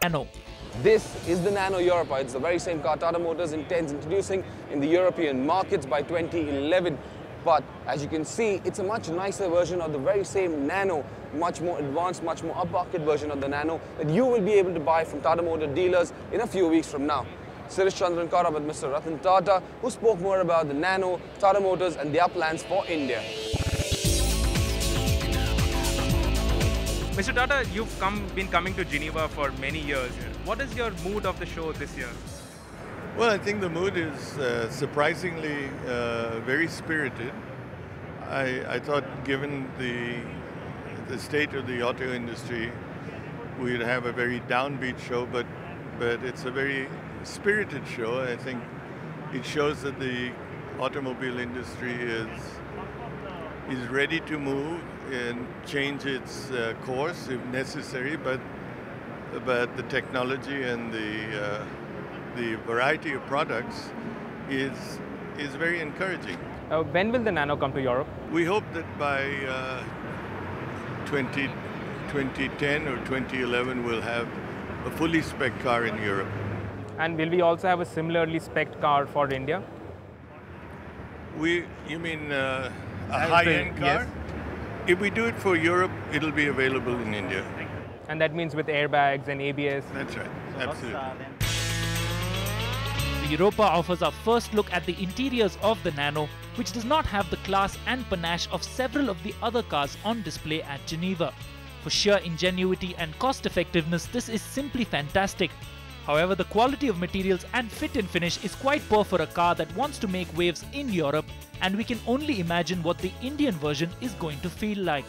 Nano. This is the Nano Europa. It's the very same car Tata Motors intends introducing in the European markets by 2011. But as you can see, it's a much nicer version of the very same Nano, much more advanced, much more upmarket version of the Nano that you will be able to buy from Tata Motor dealers in a few weeks from now. Sirish Chandran caught up with Mr. Ratan Tata, who spoke more about the Nano, Tata Motors and their plans for India. Mr. Tata, you've been coming to Geneva for many years. What is your mood of the show this year? Well, I think the mood is surprisingly very spirited. I thought given the state of the auto industry, we'd have a very downbeat show, but it's a very spirited show. I think it shows that the automobile industry is ready to move and change its course if necessary, but the technology and the variety of products is very encouraging. When will the Nano come to Europe? We hope that by 2010 or 2011 we'll have a fully spec car in Europe. And will we also have a similarly spec car for India? You mean a high-end car? Yes. If we do it for Europe, it'll be available in India. And that means with airbags and ABS? That's right, absolutely. The Europa offers our first look at the interiors of the Nano, which does not have the class and panache of several of the other cars on display at Geneva. For sheer ingenuity and cost effectiveness, this is simply fantastic. However, the quality of materials and fit and finish is quite poor for a car that wants to make waves in Europe, and we can only imagine what the Indian version is going to feel like.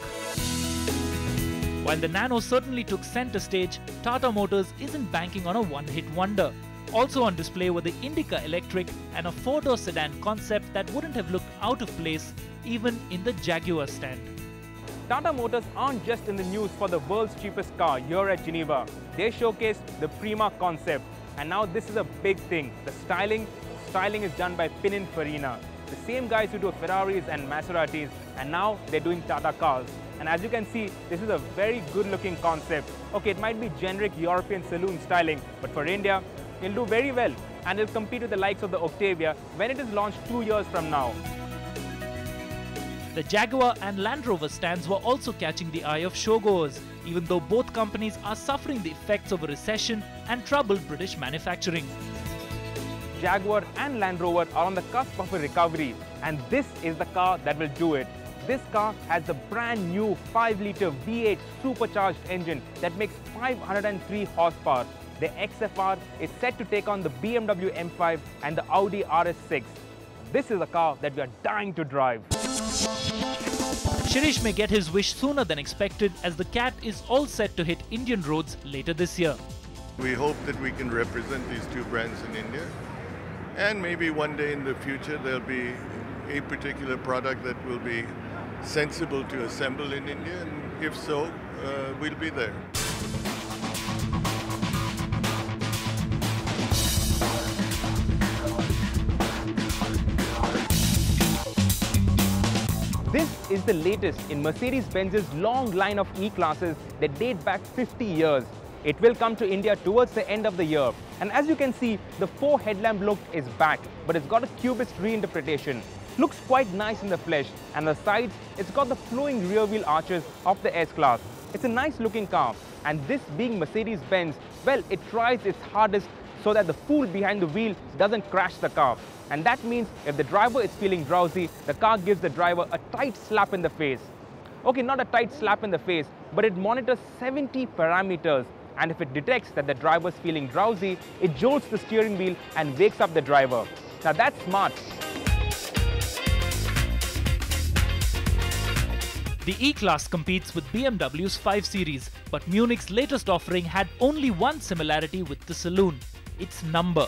While the Nano certainly took center stage, Tata Motors isn't banking on a one-hit wonder. Also on display were the Indica electric and a four-door sedan concept that wouldn't have looked out of place even in the Jaguar stand. Tata Motors aren't just in the news for the world's cheapest car here at Geneva. They showcased the Prima concept, and now this is a big thing. The styling is done by Pininfarina, the same guys who do Ferraris and Maseratis, and now they're doing Tata cars. And as you can see, this is a very good looking concept. Okay, it might be generic European saloon styling, but for India, it'll do very well, and it'll compete with the likes of the Octavia when it is launched 2 years from now. The Jaguar and Land Rover stands were also catching the eye of showgoers, even though both companies are suffering the effects of a recession and troubled British manufacturing. Jaguar and Land Rover are on the cusp of a recovery, and this is the car that will do it. This car has the brand new 5-litre V8 supercharged engine that makes 503 horsepower. The XFR is set to take on the BMW M5 and the Audi RS6. This is a car that we are dying to drive. Shirish may get his wish sooner than expected, as the cat is all set to hit Indian roads later this year. We hope that we can represent these two brands in India, and maybe one day in the future there'll be a particular product that will be sensible to assemble in India, and if so, we'll be there. This is the latest in Mercedes-Benz's long line of E-Classes that date back 50 years. It will come to India towards the end of the year. And as you can see, the 4 headlamp look is back, but it's got a cubist reinterpretation. Looks quite nice in the flesh, and on the sides, it's got the flowing rear wheel arches of the S-Class. It's a nice looking car, and this being Mercedes-Benz, well, it tries its hardest so that the fool behind the wheel doesn't crash the car. And that means if the driver is feeling drowsy, the car gives the driver a tight slap in the face. Okay, not a tight slap in the face, but it monitors 70 parameters. And if it detects that the driver is feeling drowsy, it jolts the steering wheel and wakes up the driver. Now that's smart. The E-Class competes with BMW's 5 Series, but Munich's latest offering had only one similarity with the saloon: its number.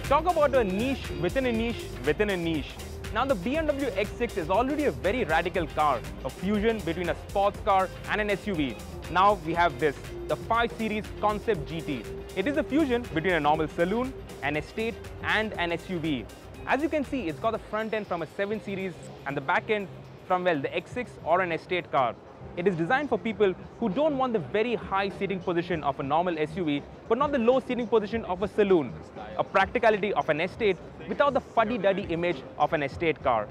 Talk about a niche within a niche within a niche. Now the BMW X6 is already a very radical car, a fusion between a sports car and an SUV. Now we have this, the 5 Series Concept GT. It is a fusion between a normal saloon, an estate and an SUV. As you can see, it's got the front end from a 7 Series and the back end from, well, the X6 or an estate car. It is designed for people who don't want the very high seating position of a normal SUV, but not the low seating position of a saloon, a practicality of an estate without the fuddy-duddy image of an estate car.